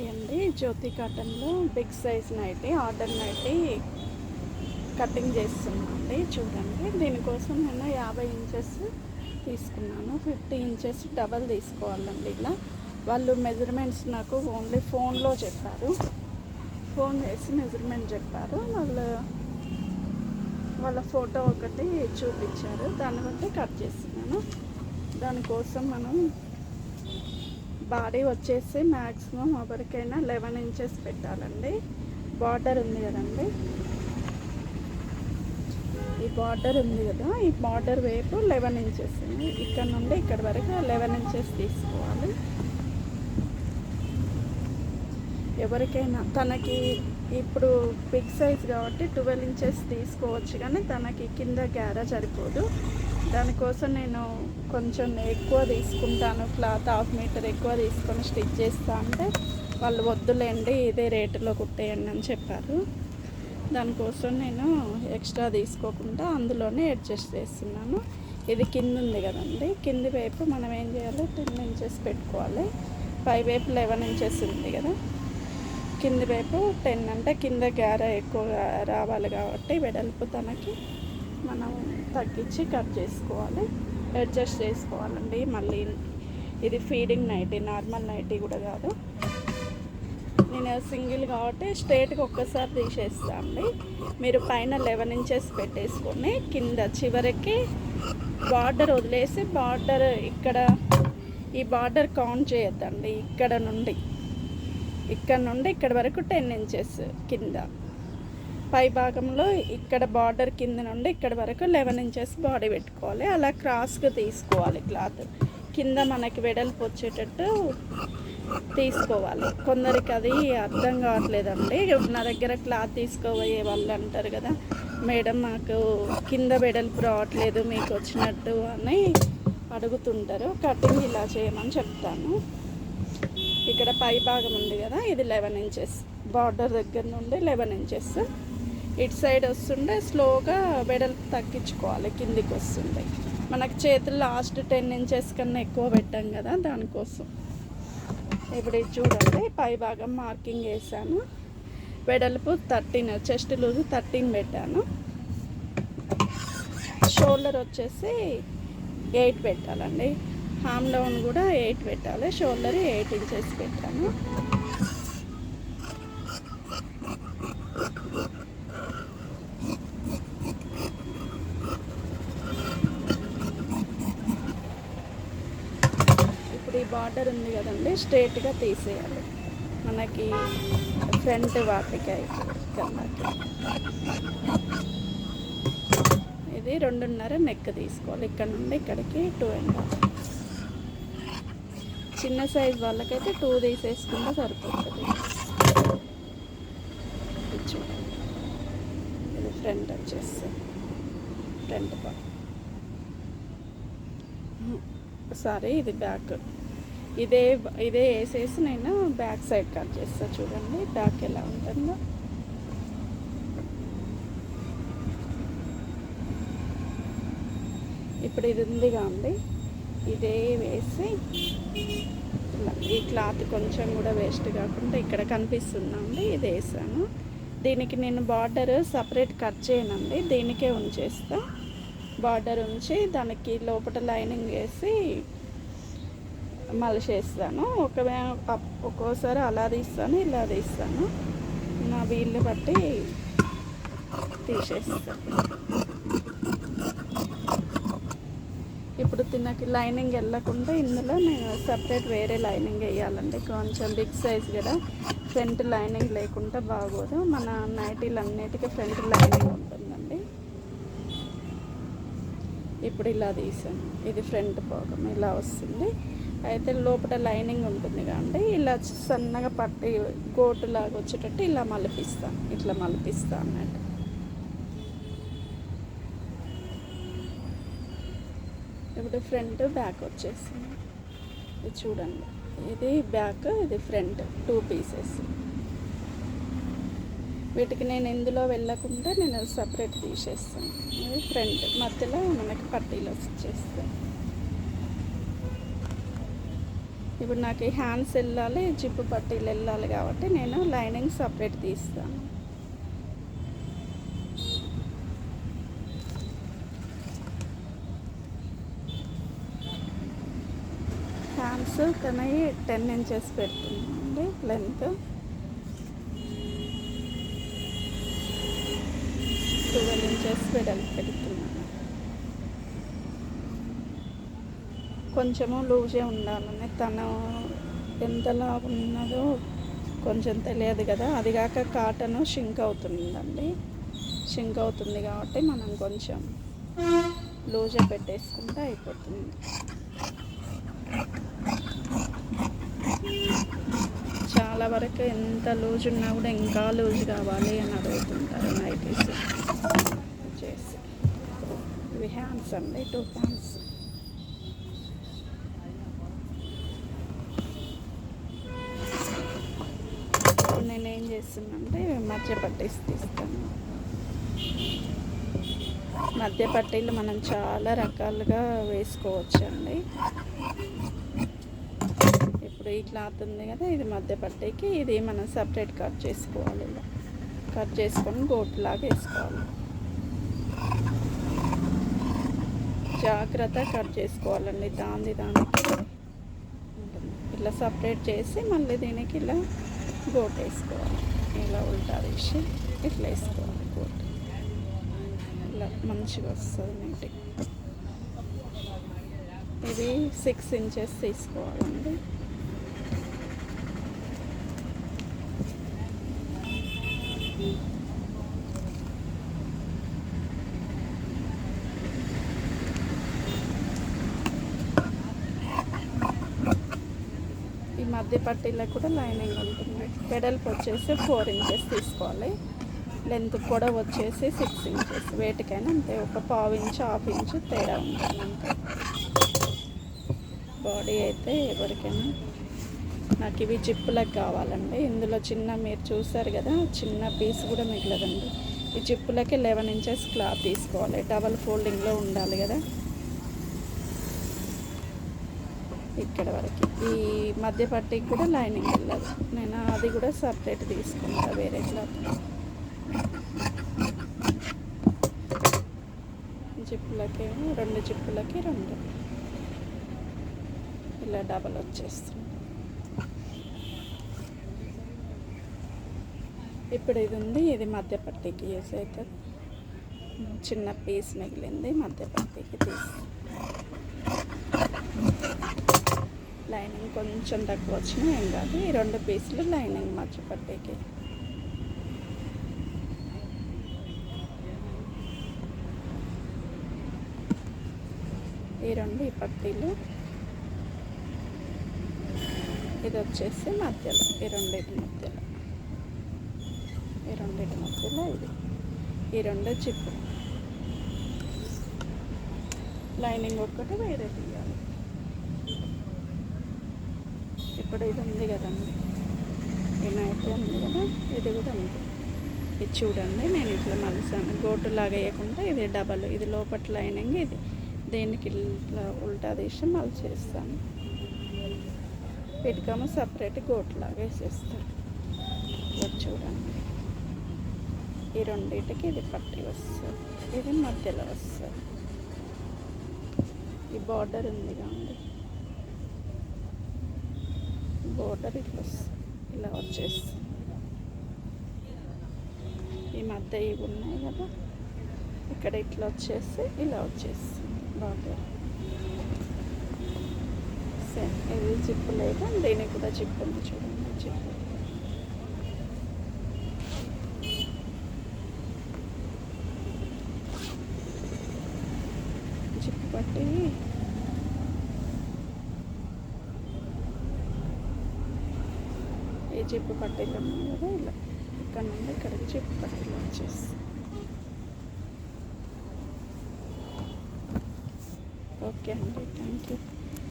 Hi అండి, జ్యోతి కాటన్లో big size nighty order nighty cutting చేస్తున్నానండి. చూడండి, దీనికోసం నేను 50 ఇంచెస్ తీసుకున్నాను. 50 ఇంచెస్ డబల్ తీసుకోవాలండి. ఇలా వాళ్ళు మెజర్మెంట్స్ నాకు ఓన్లీ ఫోన్లో చెప్పారు. ఫోన్ చేసి మెజర్మెంట్ చెప్పారు. వాళ్ళ ఫోటో ఒకటి చూపించారు, దాన్ని బట్టి కట్ చేస్తున్నాను. దానికోసం మనం బాడీ వచ్చేసి మ్యాక్సిమం ఎవరికైనా 11 ఇంచెస్ పెట్టాలండి. బార్డర్ ఉంది కదండి, ఈ బార్డర్ ఉంది కదా, ఈ బార్డర్ వైపు 11 ఇంచెస్, ఇక్కడ నుండి ఇక్కడ వరకు 11 ఇంచెస్ తీసుకోవాలి. ఎవరికైనా తనకి ఇప్పుడు బిగ్ సైజ్ కాబట్టి 12 ఇంచెస్ తీసుకోవచ్చు, కానీ తనకి కింద గ్యారా సరిపోదు. దానికోసం నేను కొంచెం ఎక్కువ తీసుకుంటాను, క్లాత్ 1/2 మీటర్ ఎక్కువ తీసుకొని స్టిచ్ చేస్తా అంటే వాళ్ళు వద్దులేండి, ఇదే రేటులో కుట్టేయండి అని చెప్పారు. దానికోసం నేను ఎక్స్ట్రా తీసుకోకుండా అందులోనే అడ్జస్ట్ చేస్తున్నాను. ఇది కింద ఉంది కదండి, కింది వైపు మనం ఏం చేయాలి, 10 ఇంచెస్ పెట్టుకోవాలి. పై వైపు 11 ఇంచెస్ ఉంది కదా, కింది వైపు 10, అంటే కింద గ్యార ఎక్కువగా రావాలి కాబట్టి వెడల్పు తనకి మనం తగ్గించి కట్ చేసుకోవాలి, అడ్జస్ట్ చేసుకోవాలండి. మళ్ళీ ఇది ఫీడింగ్ నైటీ, నార్మల్ నైటీ కూడా కాదు. నేను సింగిల్ కాబట్టి స్ట్రేట్గా ఒక్కసారి తీసేస్తా అండి. మీరు పైన 11 ఇంచెస్ పెట్టేసుకొని కింద చివరికి బార్డర్ వదిలేసి, బార్డర్ ఇక్కడ ఈ బార్డర్ కౌంట్ చేయొద్దండి. ఇక్కడ నుండి ఇక్కడ వరకు 10 ఇంచెస్ కింద, పై భాగంలో ఇక్కడ బార్డర్ కింద నుండి ఇక్కడ వరకు 11 ఇంచెస్ బాడీ పెట్టుకోవాలి. అలా క్రాస్గా తీసుకోవాలి. క్లాత్ కింద మనకి వెడల్పు వచ్చేటట్టు తీసుకోవాలి. కొందరికి అది అర్థం కావట్లేదండి. నా దగ్గర క్లాత్ తీసుకోబోయే వాళ్ళు అంటారు కదా, మేడం మాకు కింద వెడల్పు రావట్లేదు మీకు వచ్చినట్టు అని అడుగుతుంటారు. కటింగ్ ఇలా చేయమని చెప్తాను. ఇక్కడ పై భాగం ఉంది కదా, ఇది 11 ఇంచెస్, బార్డర్ దగ్గర నుండి 11 ఇంచెస్ ఇటు సైడ్ వస్తుండే స్లోగా వెడల్పు తగ్గించుకోవాలి, కిందికి వస్తుంది. మనకు చేతులు లాస్ట్ 10 ఇంచెస్ కన్నా ఎక్కువ పెట్టాం కదా, దానికోసం. ఇప్పుడు ఇది చూడండి, పై భాగం మార్కింగ్ వేసాను. వెడల్పు 13, చెస్ట్ లూజ్ 13 పెట్టాను. షోల్డర్ వచ్చేసి 8 పెట్టాలండి. హామ్ డౌన్ కూడా 8 పెట్టాలి. షోల్డర్ 8 ఇంచెస్ పెట్టాను. ఇప్పుడు ఈ బార్డర్ ఉంది కదండి, స్ట్రేట్గా తీసేయాలి. మనకి ఫ్రంట్ వాటికి అయితే కిందకి ఇది 2.5 నెక్ తీసుకోవాలి. ఇక్కడ నుండి ఇక్కడికి 2.5. చిన్న సైజ్ వాళ్ళకైతే 2 తీసేసుకుంటే సరిపోతుంది. ఇది ఫ్రంట్ వచ్చేసి ఫ్రంట్ సారీ, ఇది బ్యాక్. ఇదే వేసేసి నేను బ్యాక్ సైడ్ కట్ చేస్తాను. చూడండి బ్యాక్ ఎలా ఉంటుందో. ఇప్పుడు ఇది ఉందిగా అండి, ఇదే వేసి ఈ క్లాత్ కొంచెం కూడా వేస్ట్ కాకుండా ఇక్కడ కనిపిస్తుందండి, ఇది వేసాను. దీనికి నేను బార్డర్ సపరేట్ కట్ చేయనండి, దీనికే ఉంచేస్తా. బార్డర్ ఉంచి దానికి లోపల లైనింగ్ వేసి మలిచేస్తాను. ఒక్కోసారి అలా తీస్తాను, ఇలా తీస్తాను, నా వీళ్ళు బట్టి తీసేస్తాను. ఇప్పుడు తినకి లైనింగ్ వెళ్ళకుండా ఇందులో నేను సపరేట్ వేరే లైనింగ్ వేయాలండి. కొంచెం బిగ్ సైజ్ కదా, ఫ్రంట్ లైనింగ్ లేకుండా బాగోదు. మన నైటీలు అన్నిటికీ ఫ్రంట్ లైనింగ్ ఉంటుందండి. ఇప్పుడు ఇలా తీసాను, ఇది ఫ్రంట్ భాగం ఇలా వస్తుంది. అయితే లోపల లైనింగ్ ఉంటుంది కాబట్టి ఇలా సన్నగా పట్టి కోటులాగా వచ్చేటట్టు ఇలా మలిపిస్తాను, ఇట్లా మలిపిస్తాను అన్నట్టు. ఇప్పుడు ఫ్రంట్ బ్యాక్ వచ్చేసింది. ఇది చూడండి, ఇది బ్యాక్, ఇది ఫ్రంట్, 2 పీసెస్. వీటికి నేను ఇందులో వెళ్ళకుండా నేను సపరేట్ తీసేస్తాను. ఇది ఫ్రంట్, మధ్యలో మనకి పట్టీలు వచ్చేస్తాయి. ఇప్పుడు నాకు ఈ హ్యాండ్స్ వెళ్ళాలి, జిప్పు పట్టీలు వెళ్ళాలి కాబట్టి నేను లైనింగ్ సపరేట్ తీస్తాను. హ్యాండ్స్ కనవి 10 ఇంచెస్ పెడుతున్నానండి లెంత్. 12 ఇంచెస్ వెడల్పు పెడుతున్నాను. కొంచెము లూజే ఉండాలని, తను ఎంతలా ఉన్నదో కొంచెం తెలియదు కదా. అది కాక కాటన్ షింక్ అవుతుందండి. షింక్ అవుతుంది కాబట్టి మనం కొంచెం లూజే పెట్టేసుకుంటే అయిపోతుంది. చాలా వరకు ఎంత లూజ్ ఉన్నా కూడా ఇంకా లూజ్ కావాలి అని అడుగుతుంటారు నైటీస్ వచ్చేసి. ఇవి హ్యాండ్స్ అండి, 2 హ్యాండ్స్. ఇప్పుడు నేనేం చేస్తున్నానంటే మధ్య పట్టీస్ తీస్తాను. మధ్య పట్టీలు మనం చాలా రకాలుగా వేసుకోవచ్చండి. ఇప్పుడు ఈ క్లాత్ ఉంది కదా, ఇది మధ్య పట్టీకి, ఇది మనం సపరేట్ కట్ చేసుకోవాలి. ఇలా కట్ చేసుకొని గోట్లాగా వేసుకోవాలి. జాగ్రత్త కట్ చేసుకోవాలండి, దానికి ఉంటుంది. ఇలా సపరేట్ చేసి మళ్ళీ దీనికి ఇలా గోట్ వేసుకోవాలి. ఇలా ఉల్టా తీసి ఇట్లా వేసుకోవాలి గోట్. ఇలా మంచిగా వస్తుంది నీట్గా. ఇది 6 ఇంచెస్ తీసుకోవాలండి. ఈ మధ్య పట్టీలకు కూడా లైనింగ్ ఉంటుంది. వెడల్పు వచ్చేసి 4 ఇంచెస్ తీసుకోవాలి. లెంత్ కూడా వచ్చేసి 6 ఇంచెస్. వేటికైనా అంతే, ఒక 1/2 ఇంచు 1/2 ఇంచు తేడా ఉంటుంది అంతే. బాడీ అయితే ఎవరికైనా. నాకు ఇవి జిప్పులకు కావాలండి. ఇందులో చిన్న మీరు చూసారు కదా, చిన్న పీస్ కూడా మిగలదండి. ఈ జిప్పులకి 11 ఇంచెస్ క్లాత్ తీసుకోవాలి. డబల్ ఫోల్డింగ్లో ఉండాలి కదా ఇక్కడ వరకు. ఈ మధ్య పట్టీకి కూడా లైనింగ్ వెళ్ళదు. నేను అది కూడా సపరేట్ తీసుకుంటా వేరే క్లాత్. జిప్పులకి 2 జిప్పులకి 2 ఇలా డబల్ వచ్చేస్తుంది. ఇప్పుడు ఇది ఉంది, ఇది మధ్య పట్టీకి యూజ్ అవుతుంది. చిన్న పీస్ మిగిలింది మధ్య పట్టీకి తీసి. లైనింగ్ కొంచెం తక్కువ వచ్చినా ఏం కాదు. ఈ 2 పీసులు లైనింగ్ మధ్య పట్టీకి. ఈ 2 ఈ పట్టీలు, ఇది వచ్చేసి మధ్యలో, ఈ 2 మధ్యలో, ఈ 2 మధ్యలో ఇది, ఈ 2 జిప్పు. లైనింగ్ ఒక్కటి వేరే తీయాలి. ఇప్పుడు ఇది ఉంది కదండి, ఈ నైట్ ఉంది కదా, ఇది కూడా ఉంది. ఇది చూడండి, నేను ఇట్లా మలిసాను. గోటులాగా వేయకుండా ఇది డబల్, ఇది లోపల లైనింగ్, ఇది దీనికి ఇట్లా ఉల్టా తీసి మలిచేస్తాను. వీటికేమో సపరేట్ గోటులాగా వేసేస్తాను. చూడండి, ఈ 2కి ఇది పట్టి వస్తుంది, ఇది మధ్యలో వస్తుంది. ఈ బార్డర్ ఉంది కాండి, బార్డర్ ఇట్లా వస్తుంది, ఇలా వచ్చేస్తుంది. ఈ మధ్య ఇవి ఉన్నాయి కదా, ఇక్కడ ఇట్లా వచ్చేసి ఇలా వచ్చేస్తుంది బార్డర్. సేమ్ ఇది జిప్పు లేదు, దీనికి కూడా జిప్పు ఉంది చూడండి. జిప్పు జిప్పు పట్టి ఈ జిప్పు పట్టీలు ఉన్నాయి కదా, ఇలా ఇక్కడ నుండి ఇక్కడికి జిప్పు పట్టీలు వచ్చేసి. ఓకే అండి, థ్యాంక్ యూ.